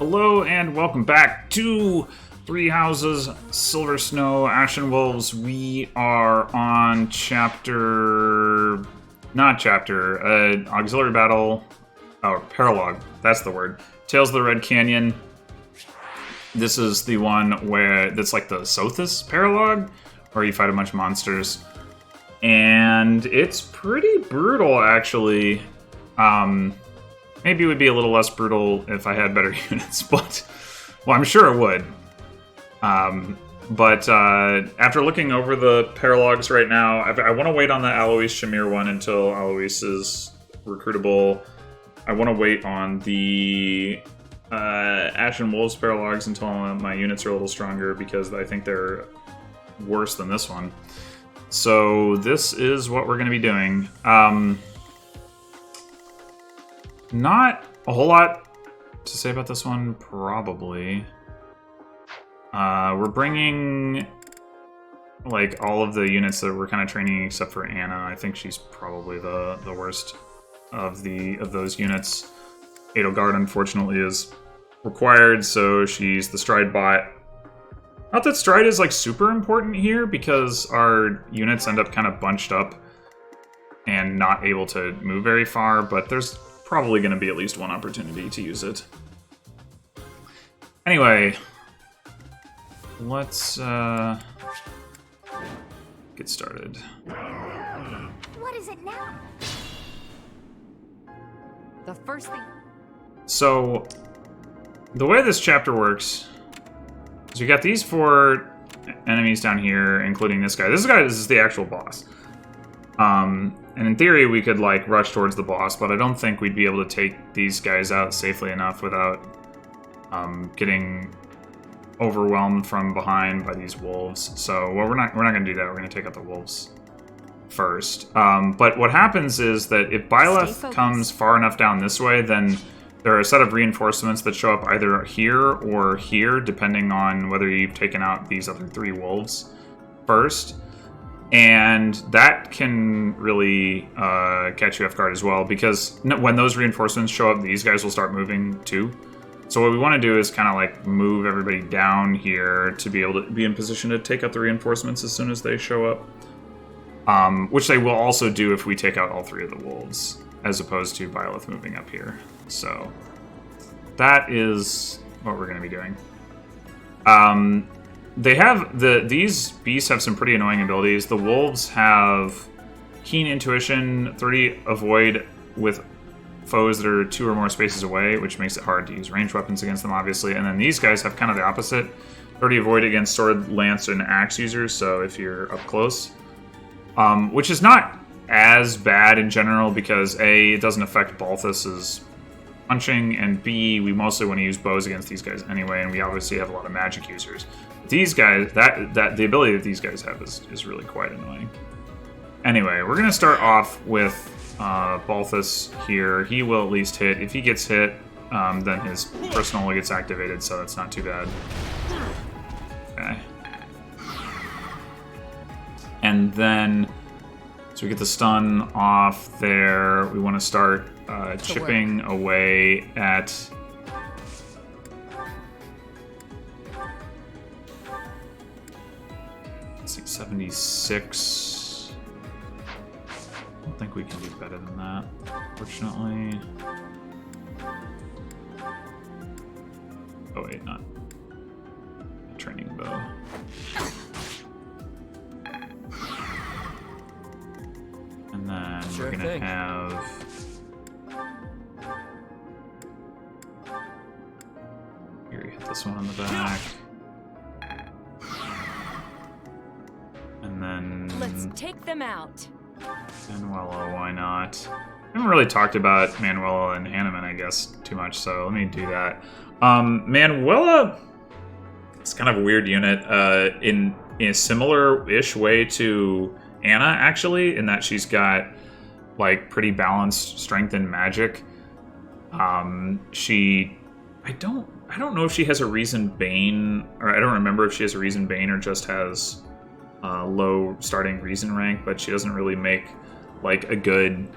Hello and welcome back to Three Houses, Silver Snow, Ashen Wolves. We are on auxiliary battle, paralog, that's the word. Tales of the Red Canyon. This is the one that's like the Sothis paralog, where you fight a bunch of monsters. And it's pretty brutal, actually. Maybe it would be a little less brutal if I had better units, but... Well, I'm sure it would. But after looking over the paralogs right now, I want to wait on the Alois Shamir one until Alois is recruitable. I want to wait on the Ashen Wolves paralogs until my units are a little stronger, because I think they're worse than this one. So this is what we're going to be doing. Not a whole lot to say about this one, probably. We're bringing like all of the units that we're kind of training, except for Anna. I think she's probably the worst of those units. Edelgard, unfortunately, is required, so she's the stride bot. Not that stride is like super important here, because our units end up kind of bunched up and not able to move very far, but there's probably going to be at least one opportunity to use it. Anyway, let's get started. What is it now? The first thing. So, the way this chapter works is you got these 4 enemies down here, including this guy. This is the actual boss. And in theory, we could like rush towards the boss, but I don't think we'd be able to take these guys out safely enough without getting overwhelmed from behind by these wolves. So, well, we're not going to do that. We're going to take out the wolves first. But what happens is that if Byleth comes far enough down this way, then there are a set of reinforcements that show up either here or here, depending on whether you've taken out these other 3 wolves first. And that can really catch you off guard as well, because when those reinforcements show up, these guys will start moving too. So what we want to do is kind of like move everybody down here to be able to be in position to take out the reinforcements as soon as they show up. Which they will also do if we take out all 3 of the wolves, as opposed to Byleth moving up here. So that is what we're going to be doing. They have these beasts have some pretty annoying abilities. The wolves have keen intuition, 30 avoid with foes that are 2 or more spaces away, which makes it hard to use ranged weapons against them, obviously. And then these guys have kind of the opposite, 30 avoid against sword, lance, and axe users. So if you're up close, which is not as bad in general, because A, it doesn't affect Balthus's punching, and B, we mostly want to use bows against these guys anyway, and we obviously have a lot of magic users. These guys, the ability that these guys have is really quite annoying. Anyway, we're gonna start off with Balthus here. He will at least hit. If he gets hit, then his personal gets activated, so that's not too bad. Okay. And then, so we get the stun off there. We want to start chipping away at... Let's see, 76. I don't think we can do better than that, fortunately. Oh wait, not a training bow. And then we're gonna have... Here, hit this one on the back. And then... Let's take them out. Manuela, why not? I haven't really talked about Manuela and Hanneman, I guess, too much, so let me do that. Manuela is kind of a weird unit in a similar-ish way to Anna, actually, in that she's got like pretty balanced strength and magic. I don't know if she has a Reason Bane, or I don't remember if she has a Reason Bane or just has low starting Reason rank, but she doesn't really make like a good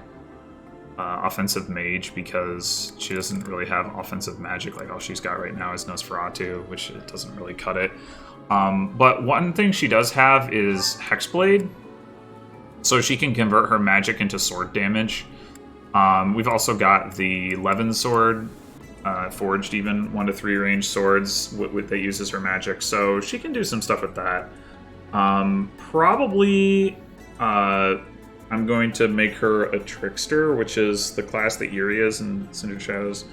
offensive mage because she doesn't really have offensive magic. Like all she's got right now is Nosferatu, which it doesn't really cut it. But one thing she does have is Hexblade, so she can convert her magic into sword damage. We've also got the Levin sword, forged even 1 to 3 range swords that uses her magic, so she can do some stuff with that. Probably I'm going to make her a trickster, which is the class that Yuri is in Cinder Shadows.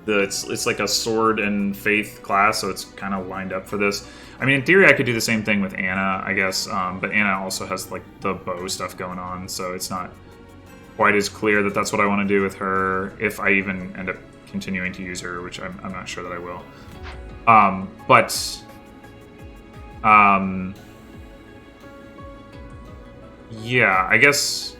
It's like a sword and faith class, so it's kind of lined up for this. I mean, in theory, I could do the same thing with Anna, I guess, but Anna also has like the bow stuff going on, so it's not quite as clear that that's what I want to do with her, if I even end up continuing to use her, which I'm not sure that I will. Yeah, I guess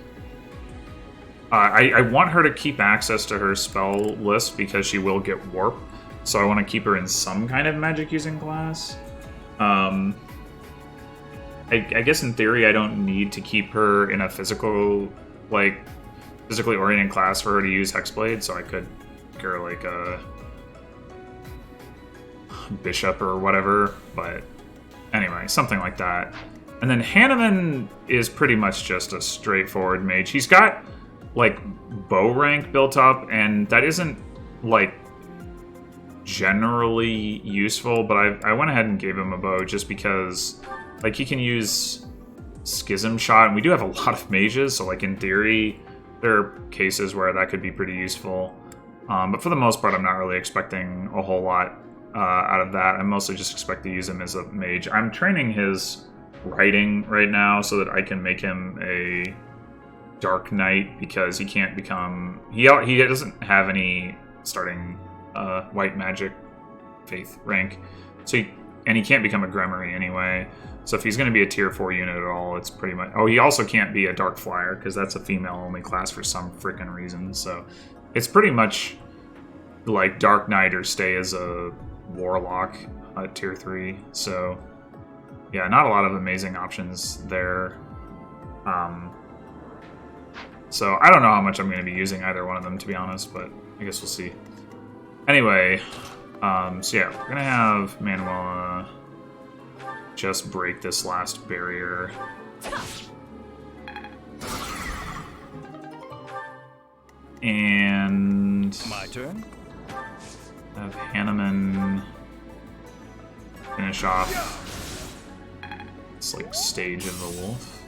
I want her to keep access to her spell list because she will get warp, so I want to keep her in some kind of magic using class. I guess in theory I don't need to keep her in a physically oriented class for her to use Hexblade, so I could make her like a bishop or whatever, but anyway, something like that. And then Hanneman is pretty much just a straightforward mage. He's got like bow rank built up, and that isn't like generally useful, but I went ahead and gave him a bow just because like he can use Schism Shot, and we do have a lot of mages, so like in theory there are cases where that could be pretty useful. But for the most part, I'm not really expecting a whole lot out of that. I mostly just expect to use him as a mage. I'm training his writing right now so that I can make him a Dark Knight, because he can't become... He doesn't have any starting white magic faith rank, so he can't become a Gremory anyway. So if he's going to be a tier 4 unit at all, it's pretty much... Oh, he also can't be a Dark Flyer, because that's a female-only class for some freaking reason. So it's pretty much like Dark Knight or stay as a Warlock at tier 3. So yeah, not a lot of amazing options there. So I don't know how much I'm going to be using either one of them, to be honest, but I guess we'll see. Anyway, so yeah, we're going to have Manuela just break this last barrier. And my turn. Have Hanneman finish off this like stage of the wolf.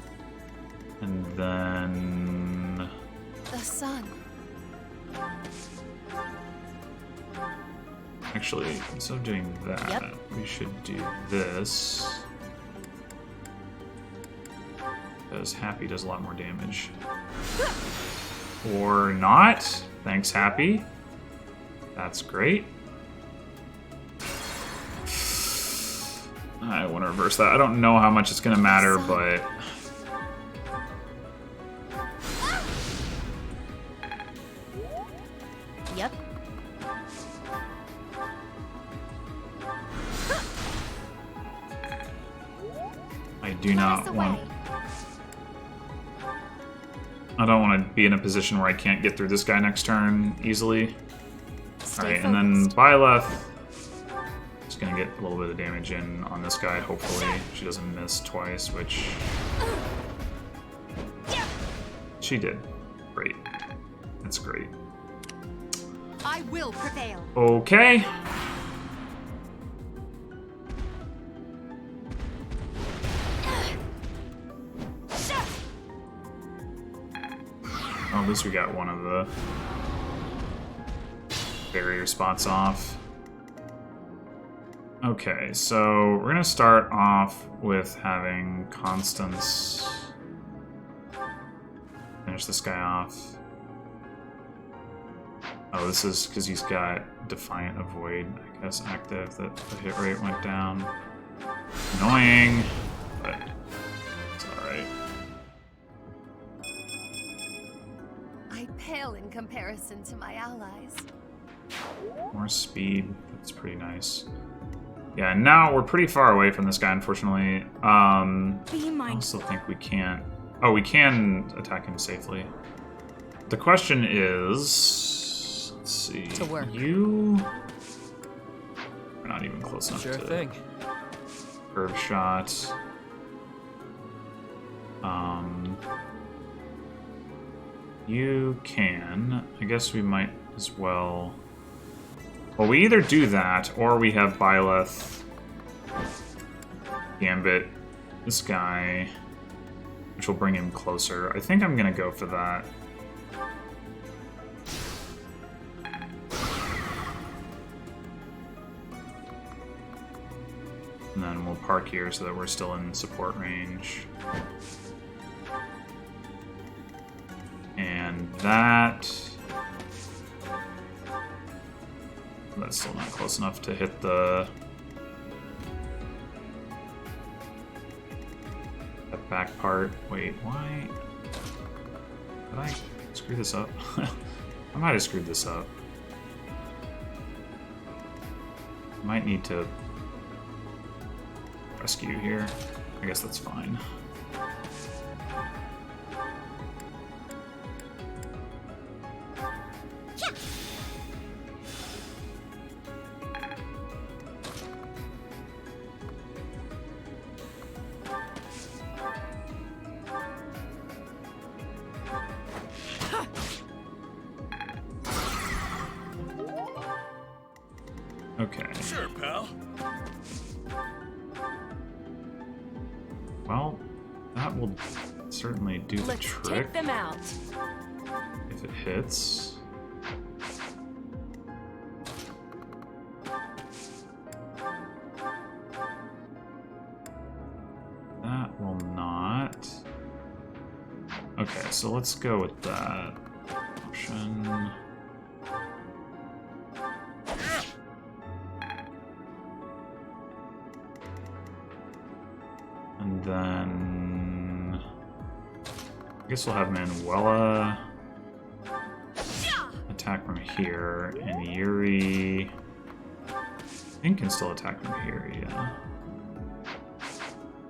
And then The sun. actually, instead of doing that, we should do this. Because Happy does a lot more damage. Or not. Thanks, Happy. That's great. I want to reverse that. I don't know how much it's going to matter, but... Yep. I do not want... I don't want to be in a position where I can't get through this guy next turn easily. Alright, and then Byleth is going to get a little bit of damage in on this guy, hopefully. She doesn't miss twice, which... she did. Great. That's great. I will prevail. Okay. Well, at least we got one of the barrier spots off. Okay, so we're gonna start off with having Constance finish this guy off. Oh, this is because he's got Defiant Avoid, I guess, active, that the hit rate went down. Annoying, but it's alright. I pale in comparison to my allies. More speed, that's pretty nice. Yeah, now we're pretty far away from this guy, unfortunately. Be I mindful. also think we can't... Oh, we can attack him safely. the question is, let's see, To work. you are not even close enough Sure to thing. curve shot. You can. I guess we might as well. Well, we either do that or we have Byleth, Gambit, this guy, which will bring him closer. I think I'm gonna go for that. And then we'll park here so that we're still in support range. And that's still not close enough to hit the that back part. Wait, why? Did I screw this up? I might have screwed this up. Might need to rescue here. I guess that's fine. Okay. Sure, pal. Well, that will certainly do the Let's trick take them out. if it hits. That will not. Okay, so let's go with that option. And then I guess we'll have Manuela attack from here, and Yuri I think can still attack from here, yeah.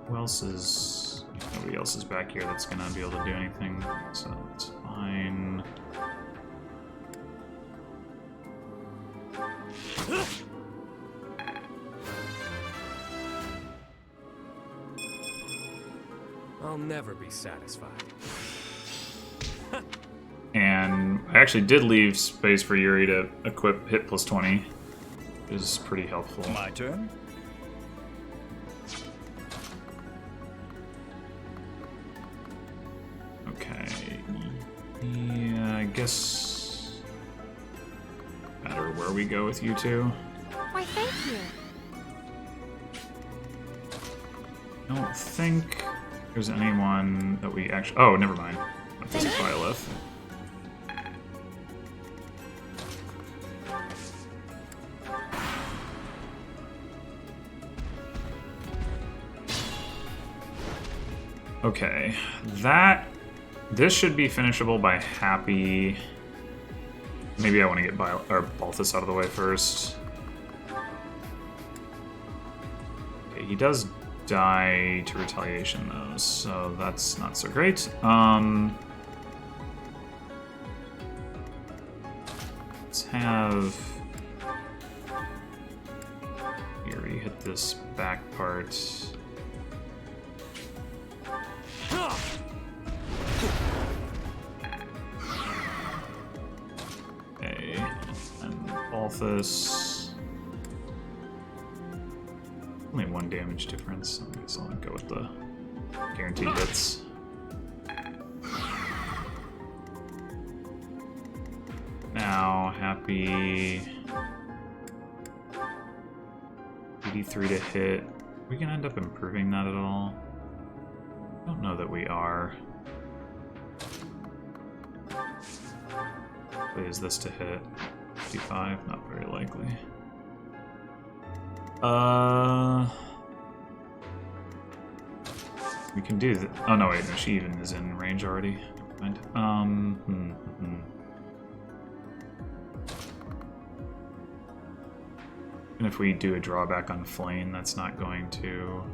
Who else is... Nobody else is back here that's gonna be able to do anything, so it's fine. I'll never be satisfied. And I actually did leave space for Yuri to equip hit plus 20, which is pretty helpful. My turn. Okay. Yeah, I guess... matter where we go with you two. Why, thank you. I don't think there's anyone that we actually... Oh, never mind. That's just Byleth. Okay, this should be finishable by Happy. Maybe I want to get Balthus out of the way first. Okay, he does die to retaliation though, so that's not so great. Let's have Yuri hit this back part. Okay, and Balthus. Only one damage difference. I guess I'll go with the guaranteed hits. Now, Happy. 83 to hit. We can end up improving that at all. I don't know that we are. Wait, is this to hit? 55? Not very likely. We can do that. Oh no, wait, no, she even is in range already. Never mind. And if we do a drawback on Flame, that's not going to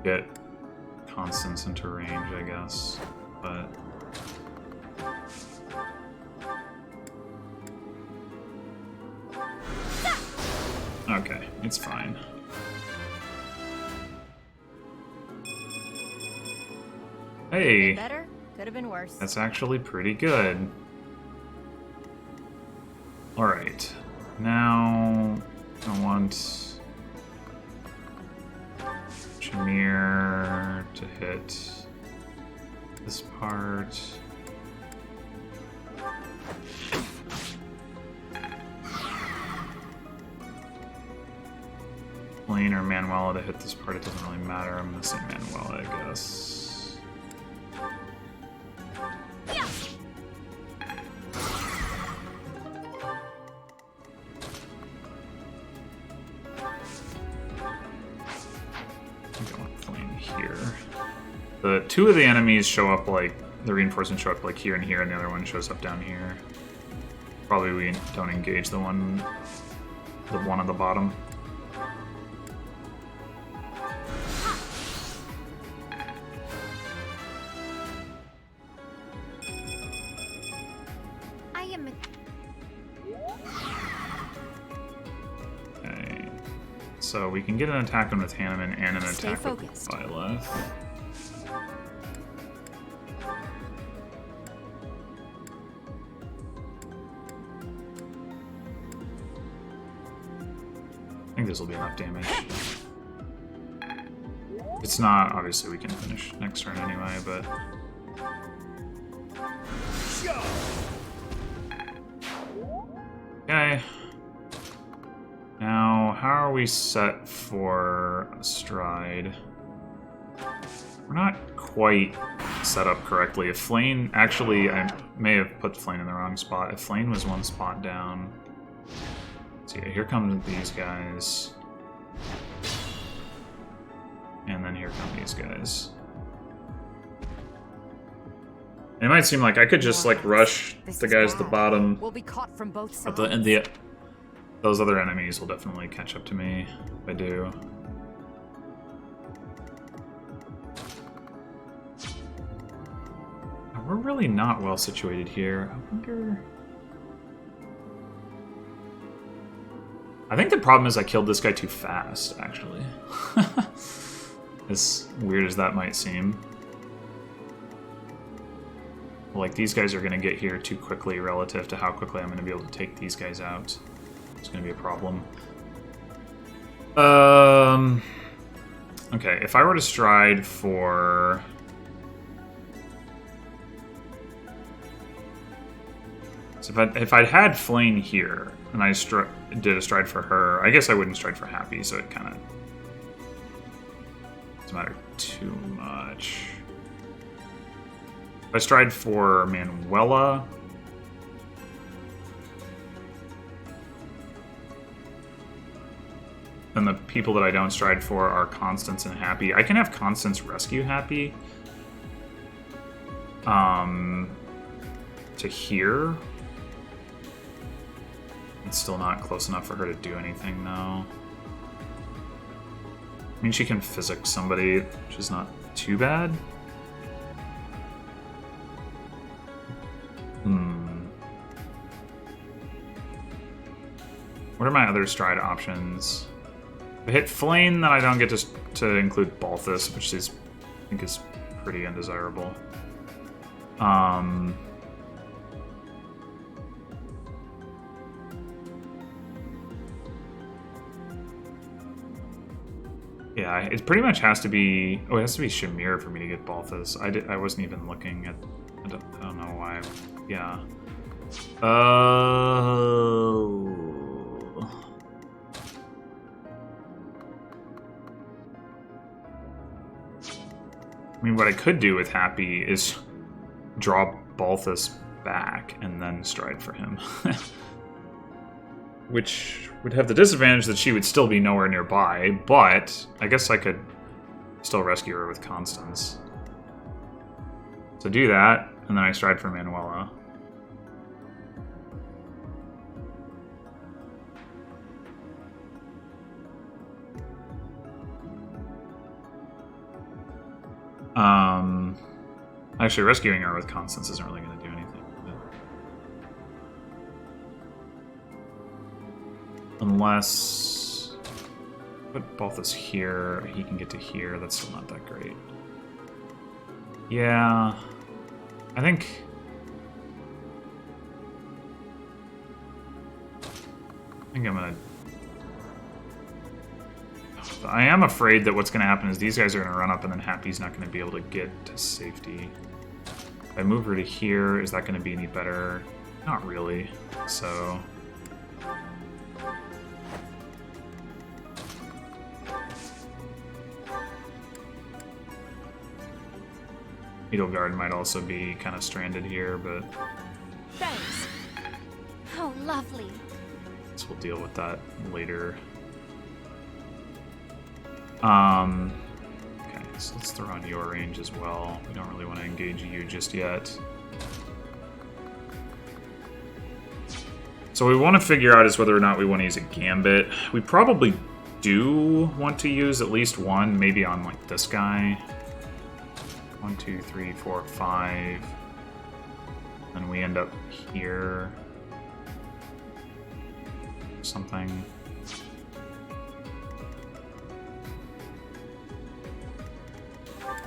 get Constance into range, I guess. but... Okay, it's fine. Hey! Better? Could have been worse. That's actually pretty good. Alright. Now... I want... Shamir to hit this part. Lane or Manuela to hit this part, it doesn't really matter. I'm gonna say Manuela, I guess. Here. The two of the enemies show up like the reinforcements show up like here and here, and the other one shows up down here. Probably we don't engage the one on the bottom. Okay, so we can get an attack on with Hanneman and an attack with Violet. I think this will be enough damage. If it's not, obviously we can finish next turn anyway, but... Okay. Now, how are we set for a stride? We're not quite set up correctly. If Flane... Actually, I may have put Flane in the wrong spot. If Flane was one spot down... So yeah, here come these guys. And then here come these guys. It might seem like I could just like rush the guys at the bottom. We'll be caught from both sides. But those other enemies will definitely catch up to me if I do. We're really not well situated here. I wonder... I think the problem is I killed this guy too fast, actually. As weird as that might seem. Like, these guys are going to get here too quickly relative to how quickly I'm going to be able to take these guys out. It's going to be a problem. Okay, if I were to stride for... So if I'd had Flane here, and I did a stride for her, I guess I wouldn't stride for Happy, so it kind of doesn't matter too much. If I stride for Manuela, then the people that I don't stride for are Constance and Happy. I can have Constance rescue Happy to here. It's still not close enough for her to do anything, though. I mean, she can physics somebody, which is not too bad. What are my other stride options? If I hit Flame, then I don't get to include Balthus, which is, I think is pretty undesirable. Yeah, it pretty much has to be... Oh, it has to be Shamir for me to get Balthus. I wasn't even looking at... I don't know why. Yeah. Oh... I mean, what I could do with Happy is draw Balthus back and then stride for him. Which would have the disadvantage that she would still be nowhere nearby, but I guess I could still rescue her with Constance. So do that, and then I stride for Manuela. Actually, rescuing her with Constance isn't really going to do anything. Unless... put Balthus here, he can get to here. That's still not that great. Yeah... I think I'm gonna... I am afraid that what's gonna happen is these guys are gonna run up and then Happy's not gonna be able to get to safety. If I move her to here, is that gonna be any better? Not really. So... Edelgard might also be kind of stranded here, but... Thanks. Oh, lovely. So we'll deal with that later. Okay, so let's throw on your range as well. We don't really want to engage you just yet. So what we want to figure out is whether or not we want to use a gambit. We probably do want to use at least one, maybe on like this guy. 1, 2, 3, 4, 5. And we end up here. Something.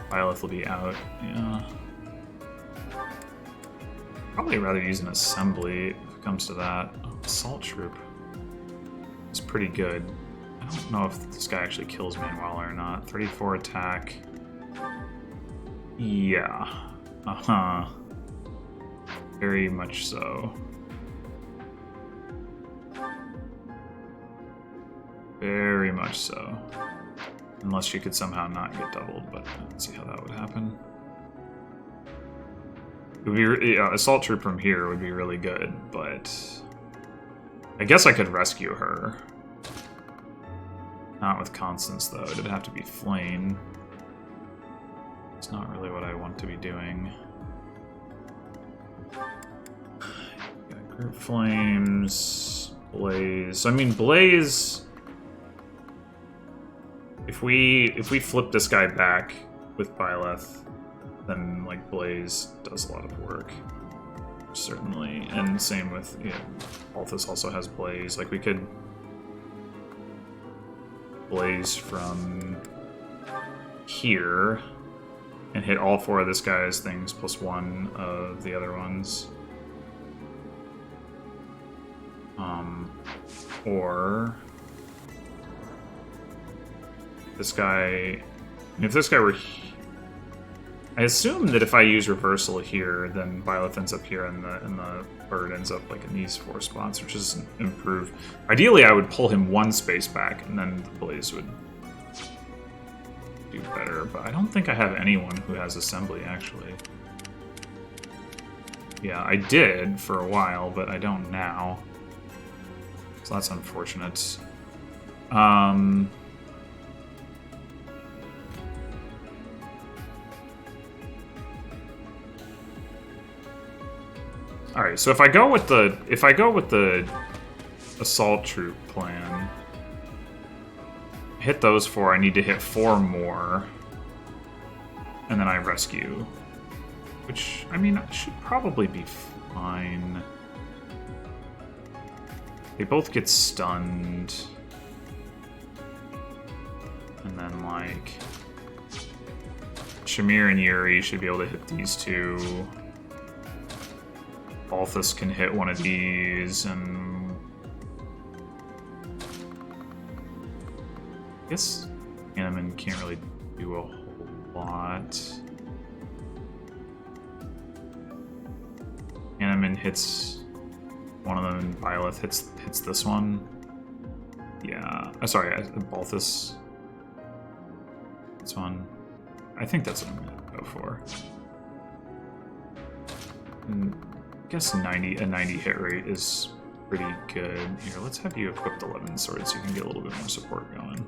Byleth will be out, yeah. Probably rather use an assembly if it comes to that. Oh, assault troop. It's pretty good. I don't know if this guy actually kills Manuela or not. 34 attack. Yeah. Uh-huh. Very much so. Very much so. Unless she could somehow not get doubled, but I don't see how that would happen. It would be, yeah, assault troop from here would be really good, but I guess I could rescue her. Not with Constance, though. It'd have to be Flame. It's not really what I want to be doing. Got group flames, Blaze. I mean, Blaze. If we flip this guy back with Byleth, then like Blaze does a lot of work, certainly. And same with, yeah, Balthus also has Blaze. Like we could Blaze from here and hit all 4 of this guy's things plus 1 of the other ones. Or this guy, if this guy were, I assume that if I use reversal here, then Byleth ends up here and the bird ends up like in these 4 spots, which is improved. Ideally, I would pull him 1 space back, and then the Blaze would do better, but I don't think I have anyone who has assembly, actually. Yeah, I did for a while, but I don't now. So that's unfortunate. Alright, so if I go with the assault troop plan, hit those 4, I need to hit 4 more, and then I rescue. Which, I mean, should probably be fine. They both get stunned. And then, like, Shamir and Yuri should be able to hit these 2. Balthus can hit one of these, and I guess Animan can't really do a whole lot. Animan hits one of them, and Byleth hits this one. Yeah, sorry, Balthus. This one. I think that's what I'm gonna go for. And I guess a 90 hit rate is pretty good. Here, let's have you equipped 11 swords so you can get a little bit more support going.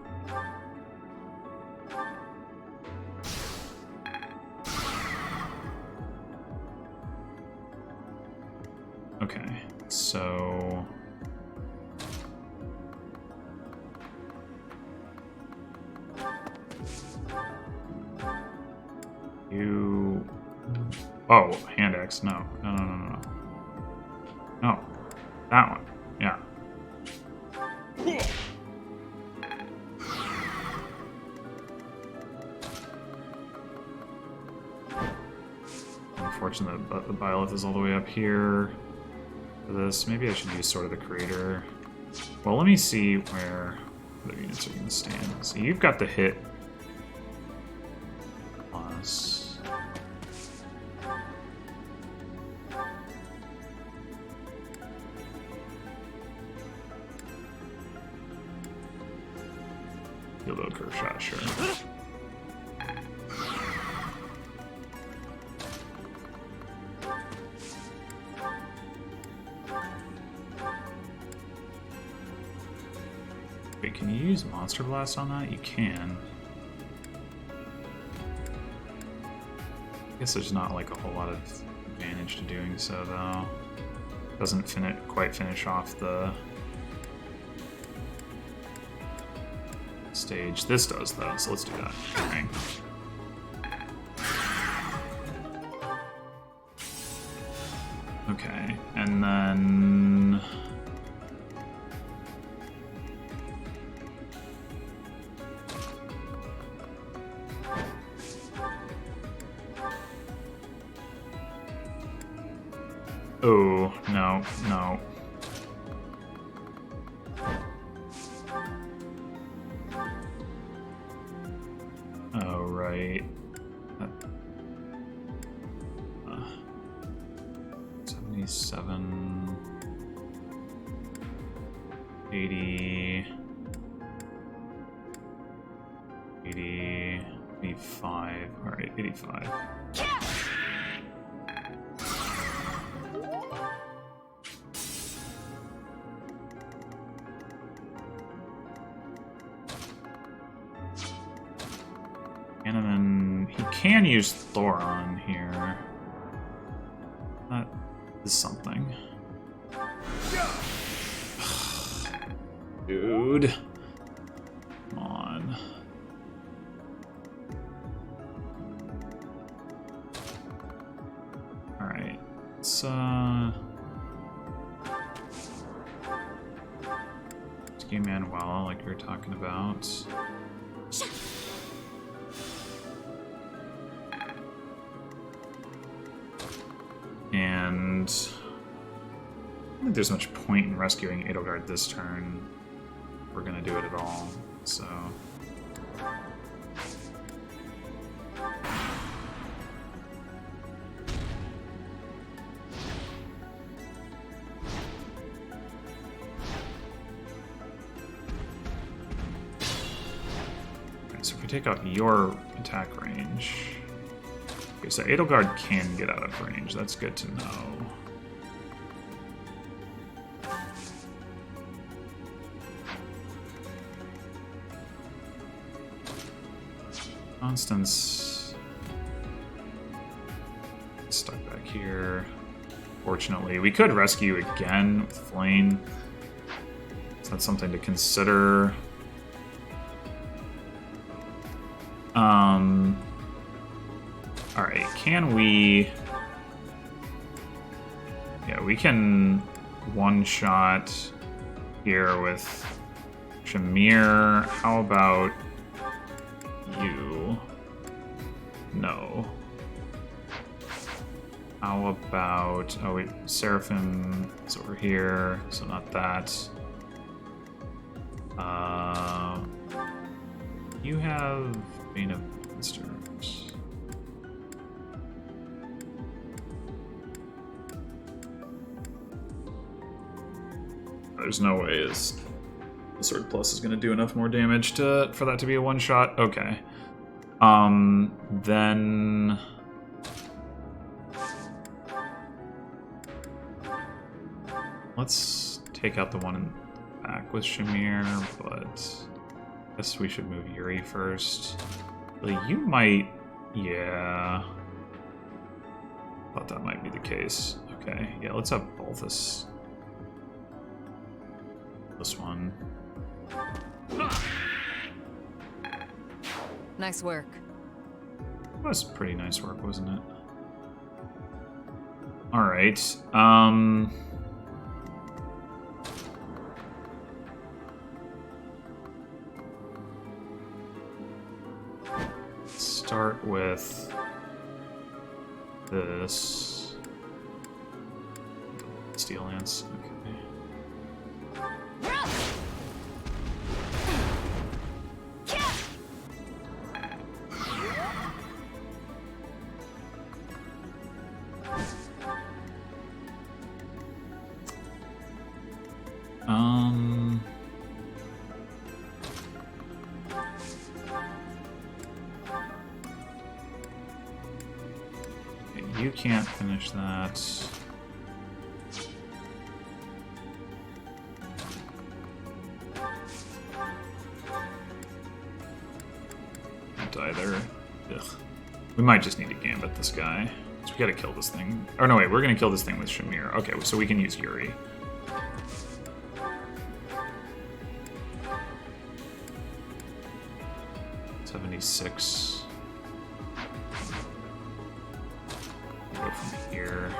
Okay, so you Oh, hand axe. No. No, no, no, no, no. No. That one. Yeah. Unfortunate that the Byleth is all the way up here for this. Maybe I should use Sword of the Creator. Well, let me see where the units are going to stand. So you've got the hit plus. You'll do a curve shot, sure. Wait, can you use Monster Blast on that? You can. I guess there's not like a whole lot of advantage to doing so, though. Doesn't quite finish off the stage. This does, though, so let's do that. Okay. Okay, and then... Oh, no, no. Oh, right. 77... 80... 80... 85. Alright, 85. And then he can use Thoron here. That is something. Dude. Come on. Alright. Let's game Manuela like we were talking about. And I don't think there's much point in rescuing Edelgard this turn. If we're gonna do it at all, so. Okay, so if we take out your attack range. Okay, so Edelgard can get out of range. That's good to know. Constance stuck back here. Fortunately, we could rescue again with Flame. So that's something to consider. Alright, can we... Yeah, we can one-shot here with Shamir. How about you? No. How about... Oh, wait, Seraphim is over here, so not that. You have Bane of Monsters. There's no way the Sword Plus is going to do enough more damage for that to be a one-shot. Okay. Then... Let's take out the one in the back with Shamir, but I guess we should move Yuri first. Well, you might... Yeah... Thought that might be the case. Okay, yeah, let's have Balthus. This one. Nice work. That was pretty nice work, wasn't it? Alright. Start with this. Steel Lance. Okay. You can't finish that. Can't either. Ugh. We might just need to gambit this guy. So we gotta kill this thing. Oh no, wait, we're gonna kill this thing with Shamir. Okay, so we can use Yuri. $76. Go from here.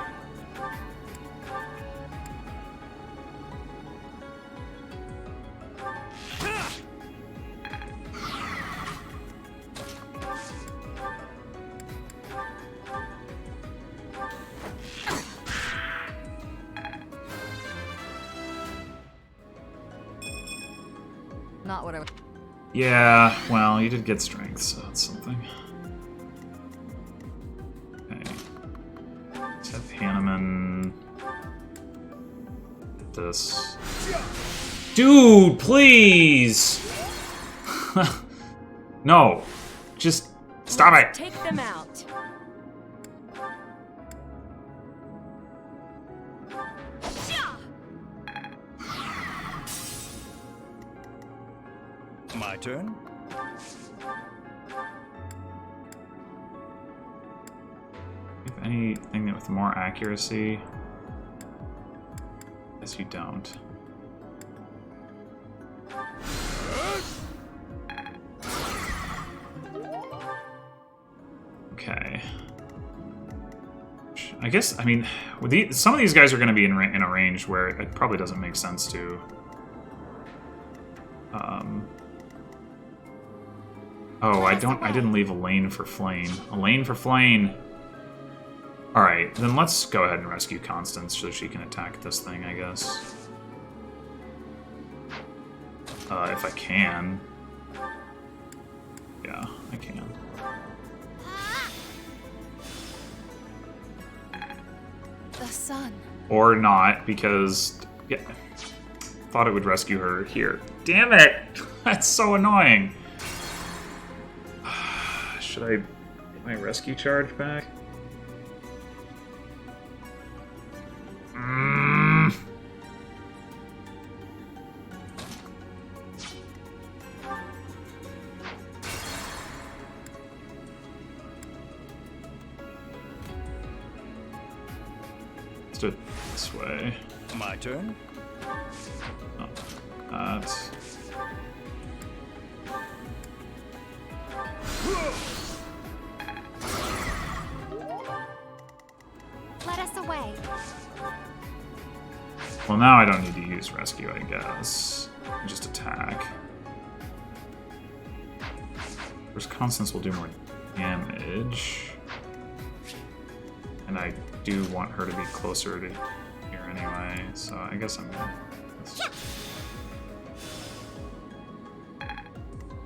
Not what I would. Yeah, well, you did get strength, so that's something. Okay. Let's have Hanneman. This. Dude, please! No. Just stop it! Take them out. My turn. If anything with more accuracy. Guess you don't. Okay. I guess, I mean, with some of these guys are going to be in a range where it probably doesn't make sense to. Oh, I didn't leave a lane for Flame. A lane for Flame! Alright, then let's go ahead and rescue Constance so she can attack this thing, I guess. If I can. Yeah, I can. The sun. Or not, because... Yeah, thought it would rescue her here. Damn it! That's so annoying! Should I get my rescue charge back? Let's do it this way. My turn. Oh, that. Let us away. Well, now I don't need to use rescue, I guess. Just attack. First, Constance will do more damage. And I do want her to be closer to here anyway, so I guess I'm gonna...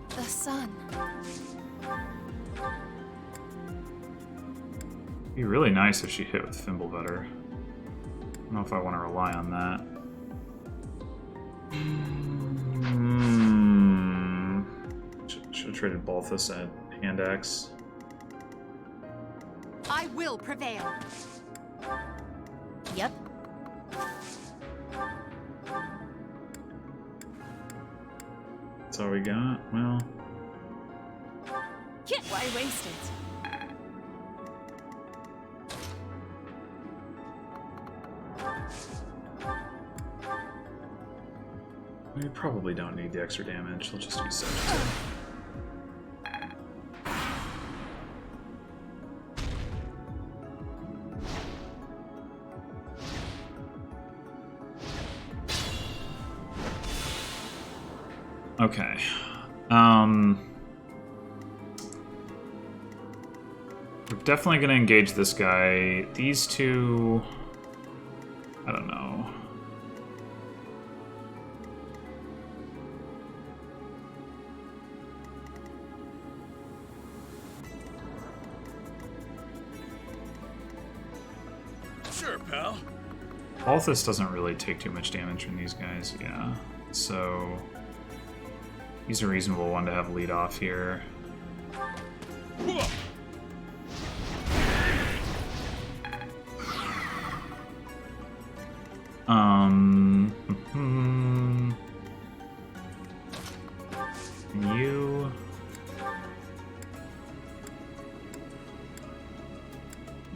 The sun. It'd be really nice if she hit with Fimble better. I don't know if I want to rely on that. Should have traded Balthus at Hand Axe. I will prevail. Yep. That's all we got? Well... Why waste it? We probably don't need the extra damage. Let's just use Sagittarius. Okay. We're definitely going to engage this guy. These two... I don't know. Sure, pal. Balthus doesn't really take too much damage from these guys, yeah. So... he's a reasonable one to have lead off here. You...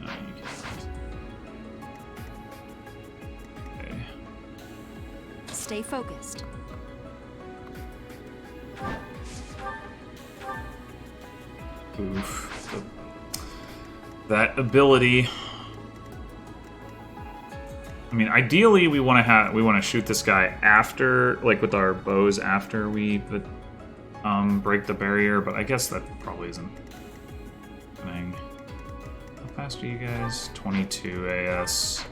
no, you can't. Okay. Stay focused. Oof. That ability... I mean, ideally, we want to shoot this guy after, like with our bows after we break the barrier. But I guess that probably isn't happening. How fast are you guys? 22 AS.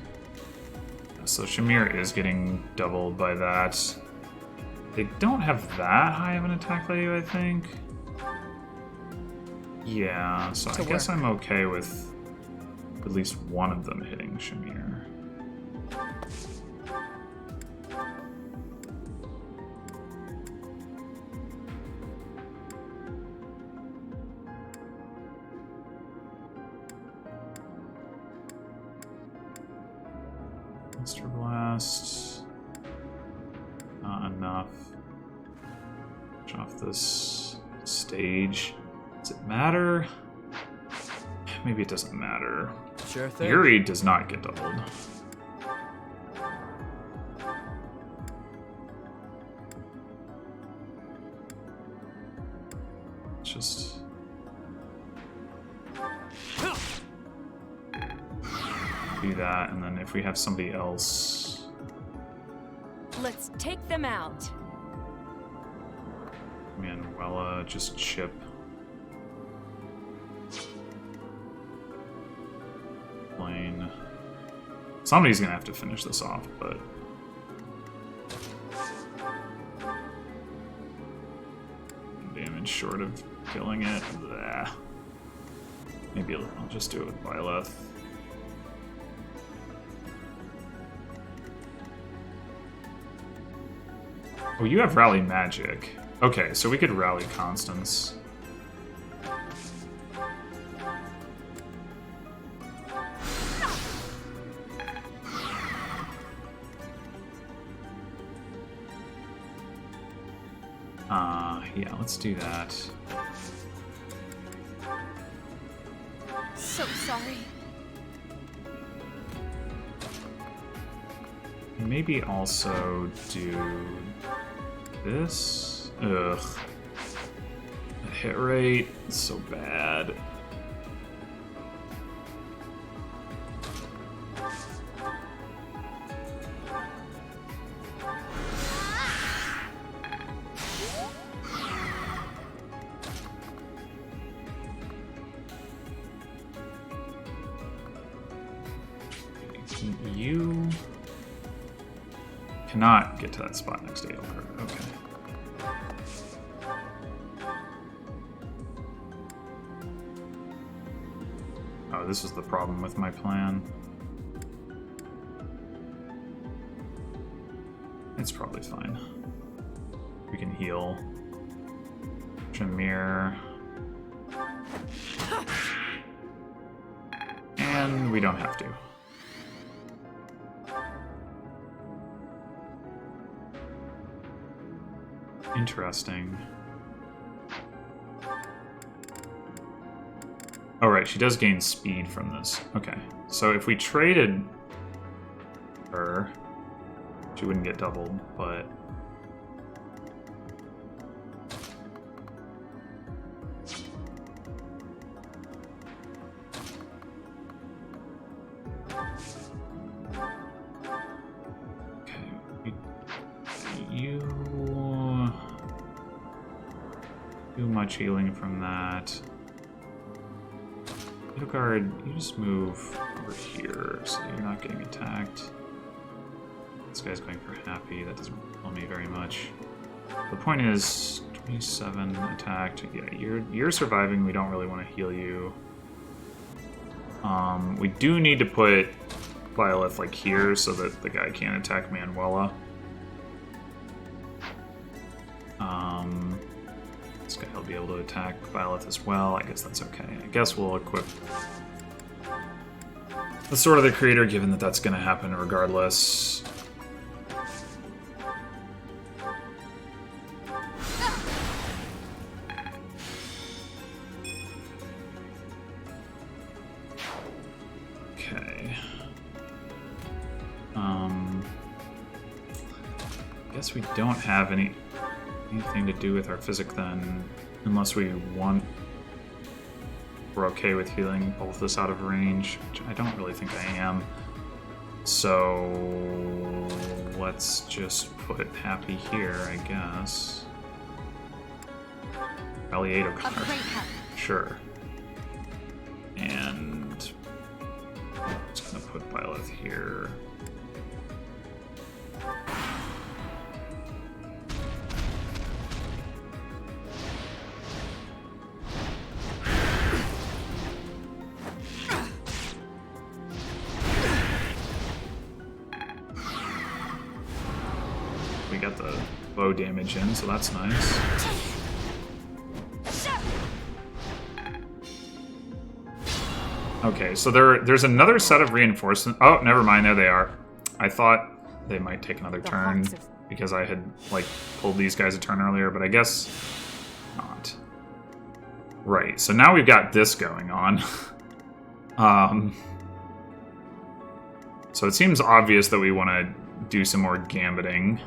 So Shamir is getting doubled by that. They don't have that high of an attack value, I think. Yeah, so I guess I'm okay with at least one of them hitting Shamir. Monster Blast. Not enough. Push off this stage. Does it matter? Maybe it doesn't matter. Sure thing. Yuri does not get doubled. Just... do that, and then if we have somebody else... Let's take them out. Manuela, just chip. Plane. Somebody's gonna have to finish this off, but... damage short of killing it. Blah. Maybe I'll just do it with Byleth. Oh, you have Rally Magic. Okay, so we could Rally Constance. Yeah, let's do that. So sorry. Maybe also do this. Ugh. The hit rate is so bad. You cannot get to that spot next to Aelkir. Okay. Oh, this is the problem with my plan. It's probably fine. We can heal. Shamir. And we don't have to. Interesting. Oh, right, she does gain speed from this. Okay, so if we traded her, she wouldn't get doubled, but... too much healing from that. Guard, you just move over here so you're not getting attacked. This guy's going for happy. That doesn't tell me very much. The point is, 27 attacked. Yeah, you're surviving. We don't really want to heal you. We do need to put Byleth like here so that the guy can't attack Manuela. This guy will be able to attack Byleth as well. I guess that's okay. I guess we'll equip the Sword of the Creator, given that that's going to happen regardless. Okay. Guess we don't have anything to do with our physic then, unless we want. We're okay with healing both this out of range, which I don't really think I am. So let's just put happy here, I guess. Palliato card. Sure. And I'm just gonna put Byleth here. Got the bow damage in, so that's nice. Okay, so there's another set of reinforcements. Oh, never mind, there they are. I thought they might take another turn because I had like pulled these guys a turn earlier, but I guess not. Right, so now we've got this going on. So it seems obvious that we want to do some more gambiting.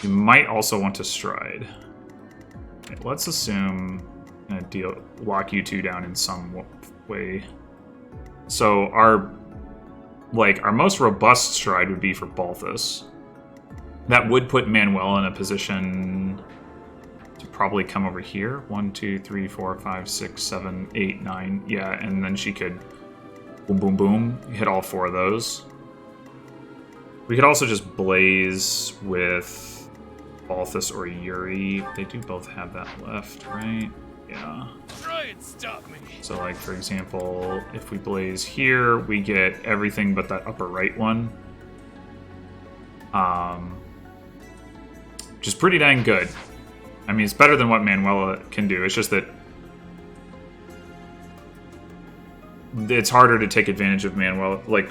You might also want to stride. Okay, let's assume I'm gonna lock you two down in some way. So our most robust stride would be for Balthus. That would put Manuela in a position to probably come over here. 1, 2, 3, 4, 5, 6, 7, 8, 9. Yeah, and then she could boom, boom, boom, hit all 4 of those. We could also just blaze with Balthus or Yuri. They do both have that left, right? Yeah. Try and stop me. So, like, for example, if we blaze here, we get everything but that upper right one. Which is pretty dang good. I mean, it's better than what Manuela can do. It's just that it's harder to take advantage of Manuela. Like,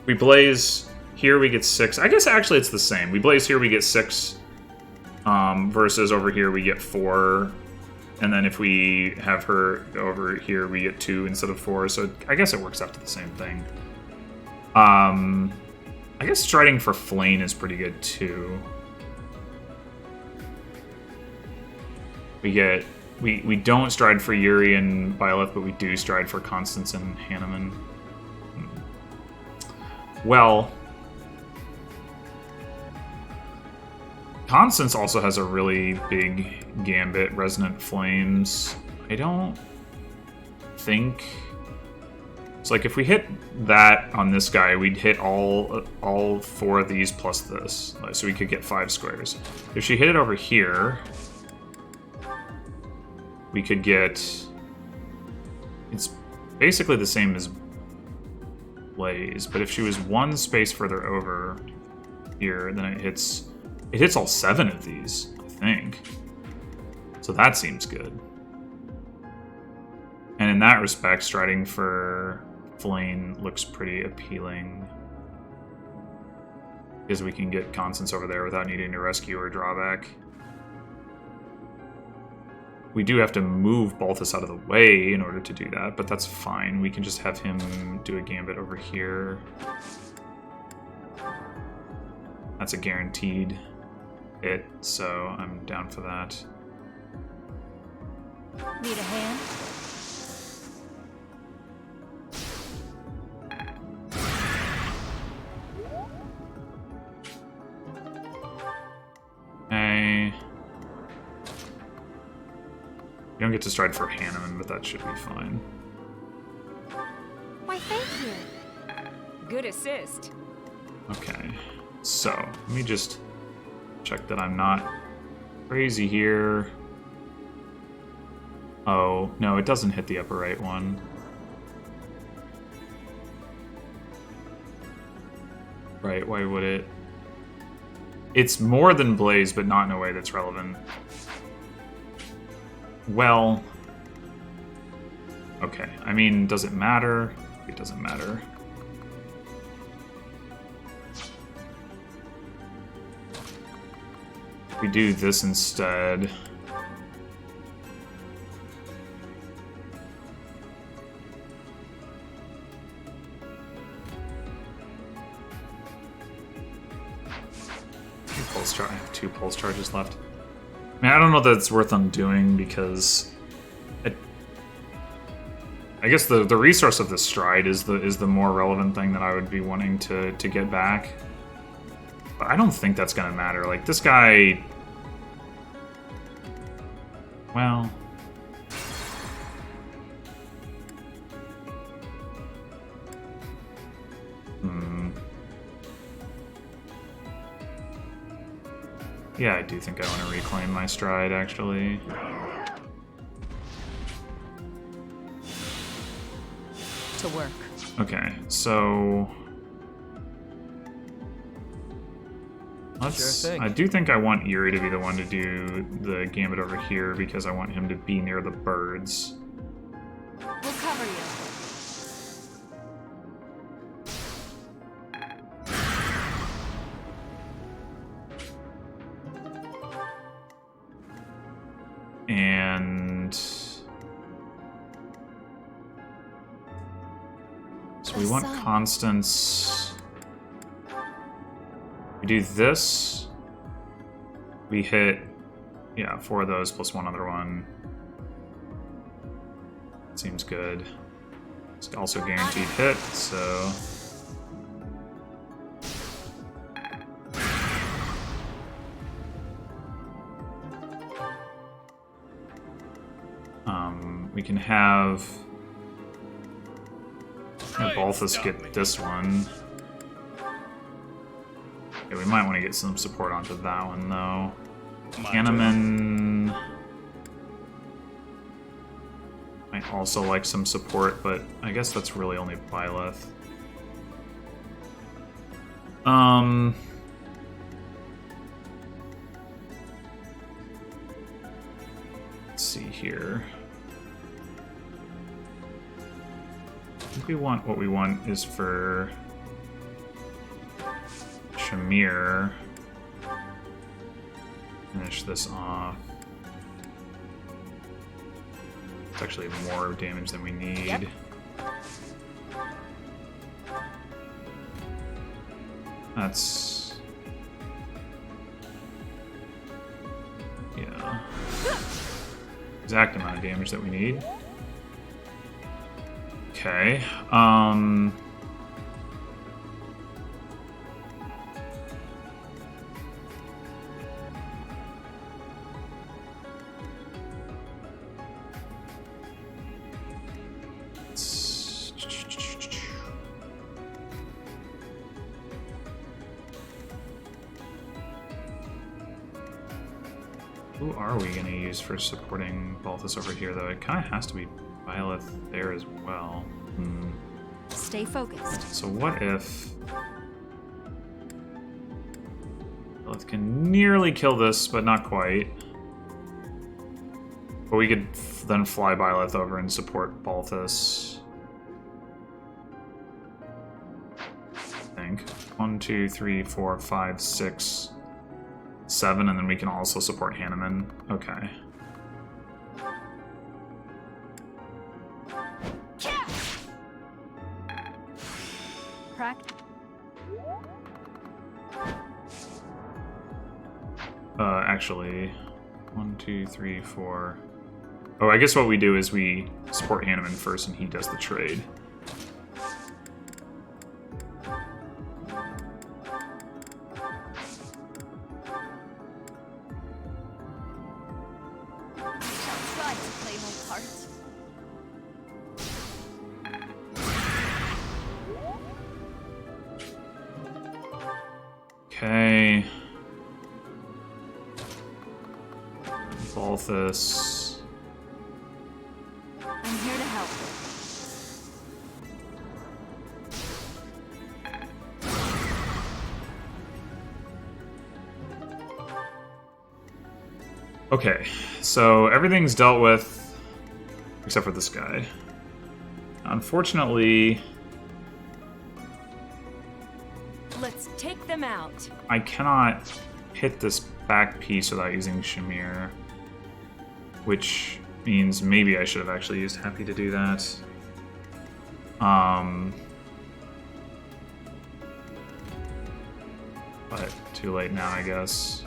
we blaze here, we get 6. I guess actually it's the same. We blaze here, we get 6. Versus over here, we get 4. And then if we have her over here, we get 2 instead of 4. So I guess it works out to the same thing. I guess striding for Flame is pretty good too. We don't stride for Yuri and Byleth, but we do stride for Constance and Hanneman. Well, Constance also has a really big gambit, Resonant Flames. I don't think... It's like if we hit that on this guy, we'd hit all 4 of these plus this. So we could get 5 squares. If she hit it over here, we could get... It's basically the same as Blaze, but if she was 1 space further over here, then it hits all 7 of these, I think. So that seems good. And in that respect, striding for Flame looks pretty appealing. Because we can get Constance over there without needing to rescue or drawback. We do have to move Balthus out of the way in order to do that, but that's fine. We can just have him do a gambit over here. That's a guaranteed hit, so I'm down for that. Need a hand? Okay. You don't get to stride for Hanneman, but that should be fine. Why, thank you. Good assist. Okay, so let me just check that I'm not crazy here. Oh, no, it doesn't hit the upper right one. Right, why would it? It's more than Blaze, but not in a way that's relevant. Well, okay, I mean, does it matter? It doesn't matter. We do this instead. I have 2 pulse charges left. I mean, I don't know that it's worth undoing because I guess the resource of the stride is the more relevant thing that I would be wanting to get back. But I don't think that's gonna matter. Like this guy, well. Yeah, I do think I want to reclaim my stride, actually. To work. Okay, so let's. Sure thing. I do think I want Eerie to be the one to do the gambit over here because I want him to be near the birds. We'll cover you. And so we want Constance. We do this. We hit, yeah, 4 of those plus 1 other one. Seems good. It's also guaranteed hit, so. We can have Balthus get this one. Yeah, we might want to get some support onto that one, though. Hanneman might also like some support, but I guess that's really only Byleth. Let's see here. I think we want what we want is for Shamir. Finish this off. It's actually more damage than we need. Yep. That's... yeah. Exact amount of damage that we need. Okay, who are we going to use for supporting Balthus over here, though? It kind of has to be Byleth there as well. Stay focused. So what if Byleth can nearly kill this, but not quite. But we could then fly Byleth over and support Balthus. I think. 1, 2, 3, 4, 5, 6, 7, and then we can also support Hanneman. Okay. Actually, 1, 2, 3, 4. Oh, I guess what we do is we support Hanneman first and he does the trade. Try to play heart. Okay. Balthus. I'm here to help. Okay, so everything's dealt with except for this guy. Unfortunately, Let's take them out. I cannot hit this back piece without using Shamir, which means maybe I should have actually used Happy to do that. But too late now, I guess.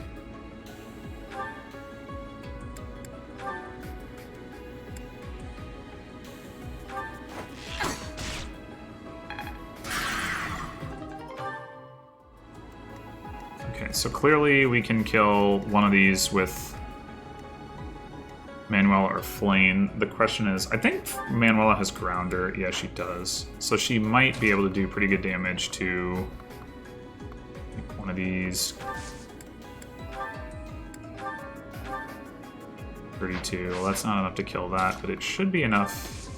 Okay, so clearly we can kill one of these with Manuela or Flame. The question is, I think Manuela has Grounder. Yeah, she does. So she might be able to do pretty good damage to one of these. 32. Well, that's not enough to kill that, but it should be enough.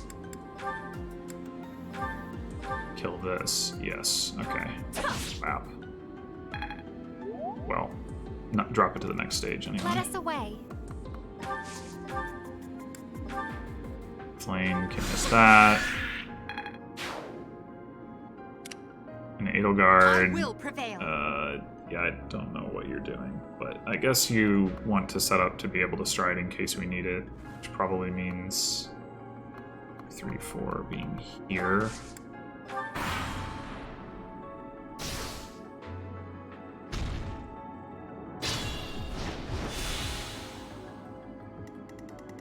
Kill this. Yes. Okay. Wow. Well, not drop it to the next stage anyway. Let us away. Flame can miss that. An Edelgard. I will prevail. Yeah, I don't know what you're doing, but I guess you want to set up to be able to stride in case we need it, which probably means 3-4 being here.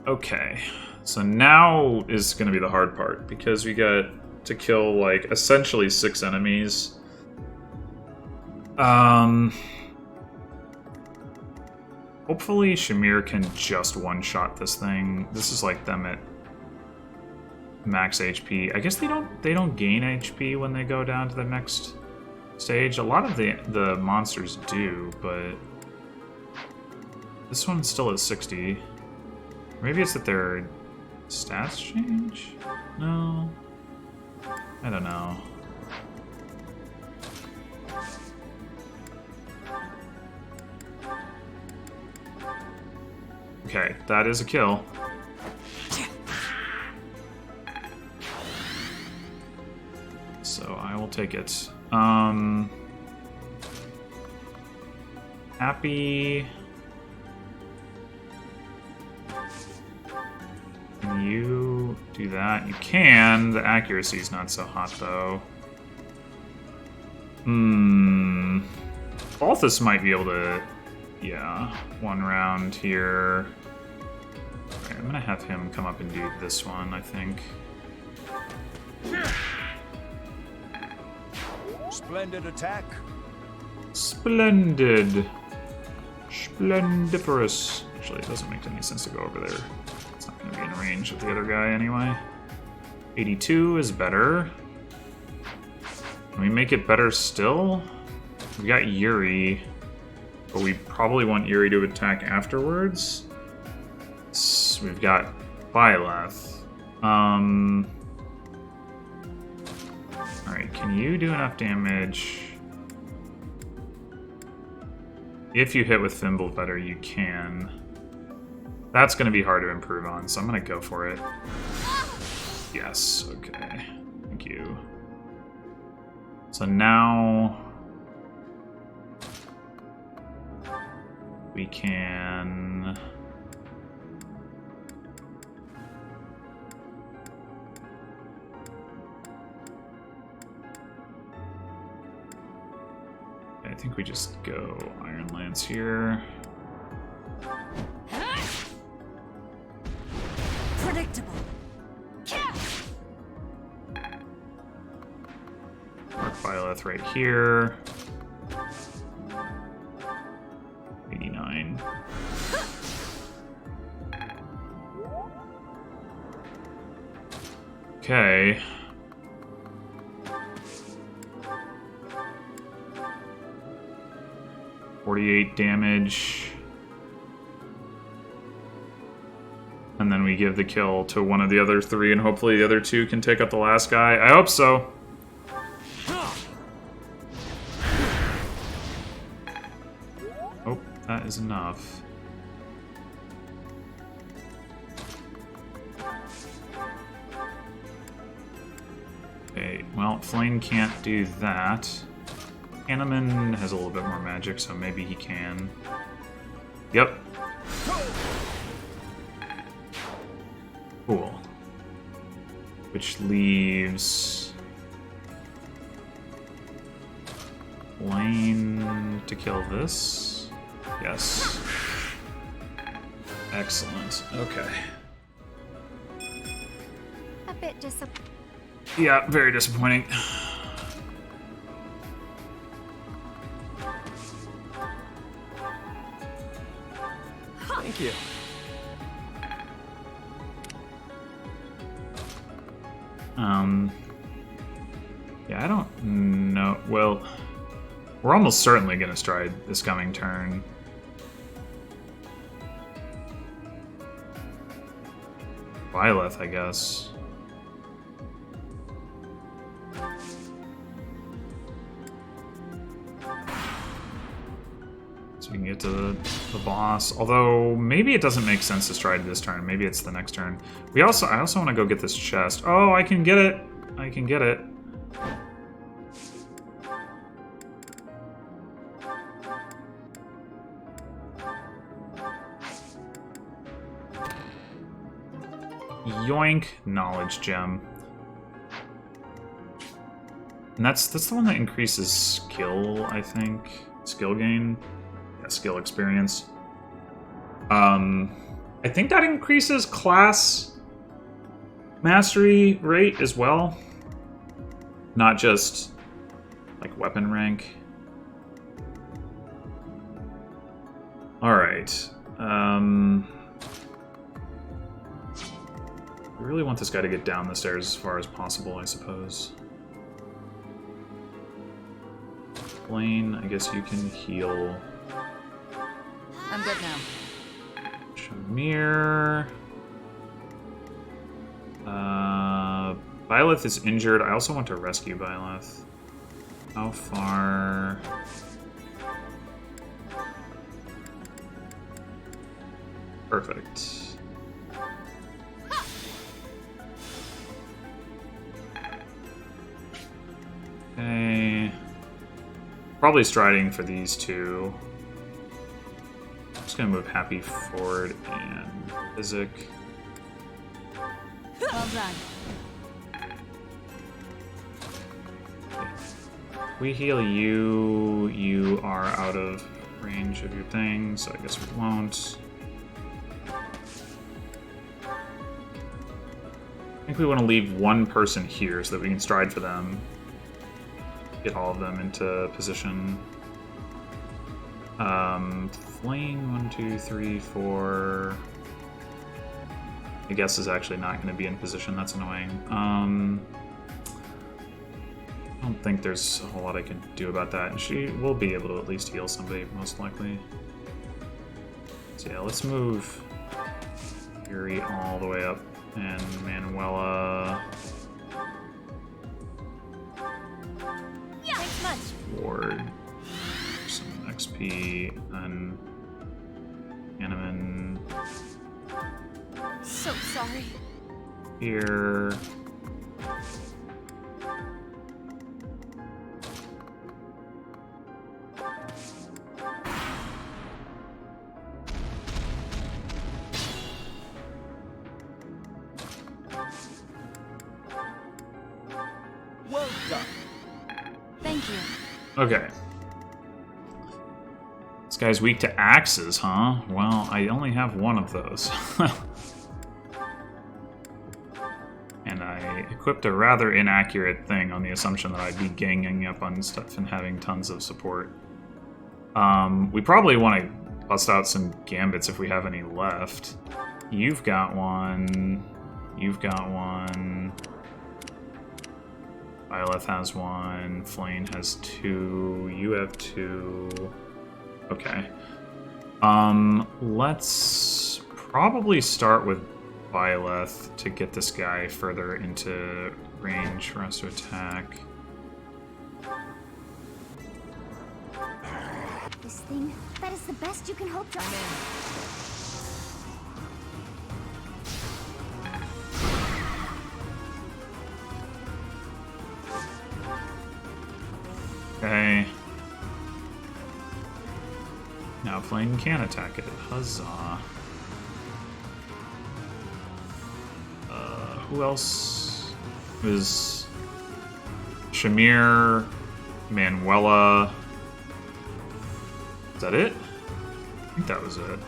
Okay, so now is going to be the hard part, because we got to kill, like, essentially 6 enemies. Hopefully Shamir can just one-shot this thing. This is like them at max HP. I guess they don't gain HP when they go down to the next stage. A lot of the monsters do, but this one's still at 60. Maybe it's that their stats change? No. I don't know. Okay, that is a kill. So I will take it. Happy. Can you do that? You can. The accuracy is not so hot, though. Balthus might be able to... Yeah, one round here. Okay, I'm gonna have him come up and do this one, I think. Splendid attack. Splendid. Splendiferous. Actually, it doesn't make any sense to go over there. It's not gonna be in range of the other guy anyway. 82 is better. Can we make it better still? We got Yuri. But we probably want Yuri to attack afterwards. So we've got Byleth. Alright, can you do enough damage? If you hit with Thimble better, you can. That's going to be hard to improve on, so I'm going to go for it. Yes, okay. Thank you. So now... we can... I think we just go Iron Lance here. Predictable. Mark Byleth right here. 89. Okay. $48 damage. And then we give the kill to one of the other three, and hopefully the other two can take up the last guy. I hope so. Oh, that is enough. Okay, well, Flame can't do that. Hanneman has a little bit more magic, so maybe he can. Yep. Cool. Which leaves Lane to kill this. Yes. Excellent. Okay. A bit disappointed. Yeah, very disappointing. Thank you. Yeah, I don't know. Well, we're almost certainly going to stride this coming turn. Byleth, I guess. So we can get to the boss. Although, maybe it doesn't make sense to stride this turn. Maybe it's the next turn. I also want to go get this chest. Oh, I can get it. I can get it. Yoink, knowledge gem. And that's the one that increases skill, I think. Skill gain. Yeah, skill experience. I think that increases class mastery rate as well. Not just like weapon rank. Alright. We really want this guy to get down the stairs as far as possible, I suppose. Blaine, I guess you can heal. I'm good now. Shamir. Byleth is injured. I also want to rescue Byleth. How far? Perfect. Okay. Probably striding for these two. I'm just gonna move Happy forward and Physic. Well done. We heal you. You are out of range of your thing, so I guess we won't. I think we want to leave one person here so that we can stride for them. Get all of them into position. Flame, 1, 2, 3, 4. I guess is actually not going to be in position. That's annoying. I don't think there's a whole lot I can do about that. And she will be able to at least heal somebody, most likely. So yeah, let's move Yuri all the way up. And Manuela... Thanks much. Ward. Some XP, and Hanneman So sorry. here. Well done. Thank you. Okay. This guy's weak to axes, huh? Well, I only have one of those. And I equipped a rather inaccurate thing on the assumption that I'd be ganging up on stuff and having tons of support. We probably want to bust out some gambits if we have any left. You've got one. You've got one. Byleth has 1, Flame has 2, you have 2. Okay. Let's probably start with Byleth to get this guy further into range for us to attack. This thing, that is the best you can hope to. Okay. Now Flame can attack it. Huzzah. Who else is Shamir, Manuela? Is that it? I think that was it.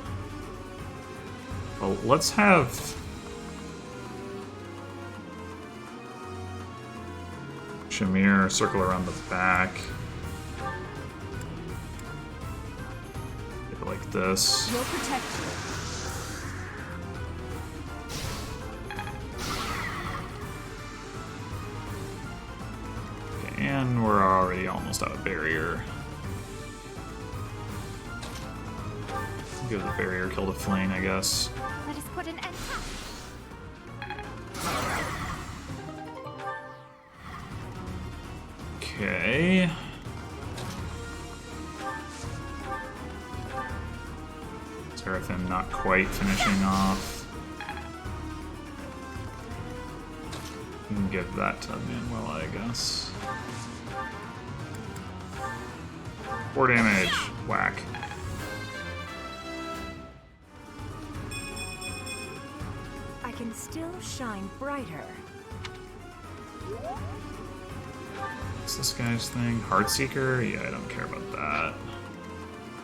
Well, let's have Shamir circle around the back. Like this. We'll protect you. Okay, and we're already almost out of barrier. Give the barrier kill to Flame, I guess. Let us put an end to. Okay. Seraphim not quite finishing off. You can give that to Manuela, I guess. 4 damage. Whack. I can still shine brighter. What's this guy's thing? Heartseeker? Yeah, I don't care about that.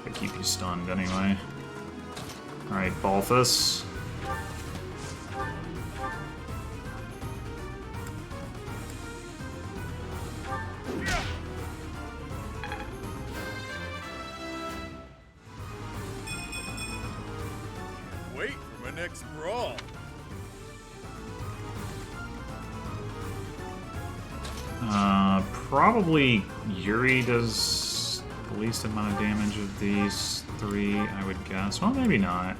I keep you stunned anyway. Alright, Balthus. Wait for my next brawl. Probably Yuri does the least amount of damage of these 3, I would guess. Well, maybe not.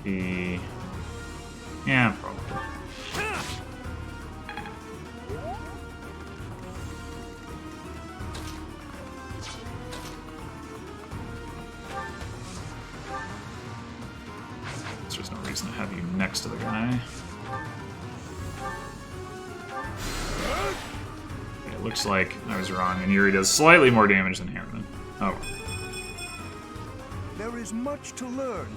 Yeah, probably. There's no reason to have you next to the guy. It looks like I was wrong, and Yuri does slightly more damage than Harriman. Oh. There is much to learn.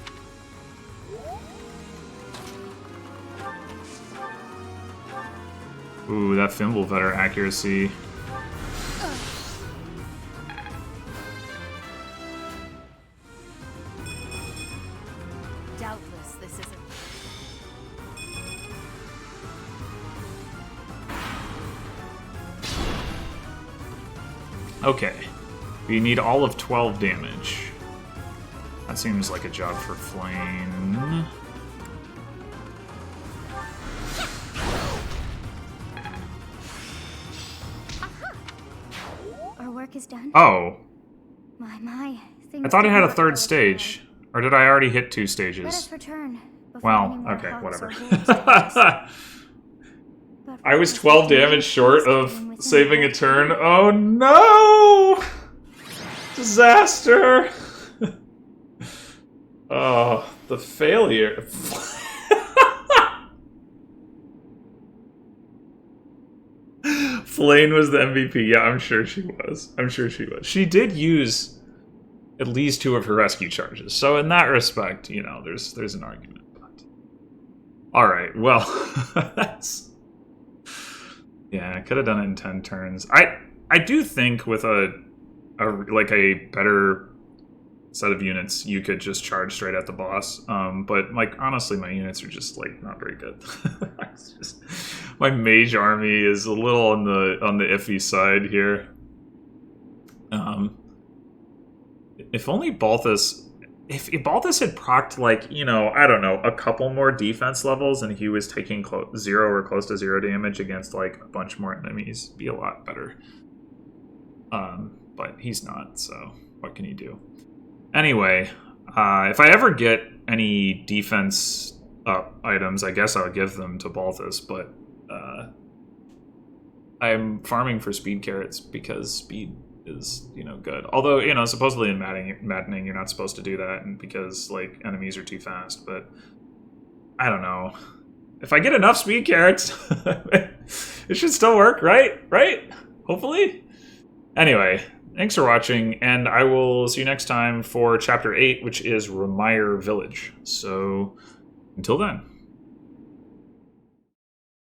Ooh, that Fimbulvetter accuracy. Doubtless, this isn't. Okay. We need all of 12 damage. That seems like a job for Flame. Our work is done. Oh. My. I thought it had a 3rd stage. Or did I already hit 2 Let stages? us return. before Well, any more okay, hearts whatever. or wolves take us. But I was for 12 this damage short of within the saving a world. turn. Oh no! Disaster! Oh, the failure. Flame was the MVP. Yeah, I'm sure she was. I'm sure she was. She did use at least 2 of her rescue charges. So in that respect, you know, there's an argument. But all right, well, that's... Yeah, I could have done it in 10 turns. I do think with a better set of units, you could just charge straight at the boss. But like honestly, my units are just like not very good. It's just, my mage army is a little on the iffy side here. If only Balthus if Balthus had procced, like, you know, I don't know, a couple more defense levels and he was taking 0 or close to 0 damage against, like, a bunch more enemies, it'd be a lot better. But he's not, so what can you do? Anyway, if I ever get any defense up items, I guess I would give them to Balthus, but I'm farming for speed carrots because speed is, you know, good. Although, you know, supposedly in Maddening you're not supposed to do that, and because, like, enemies are too fast, but I don't know. If I get enough speed carrots, it should still work, right? Right? Hopefully? Anyway, thanks for watching, and I will see you next time for Chapter 8, which is Remire Village. So, until then.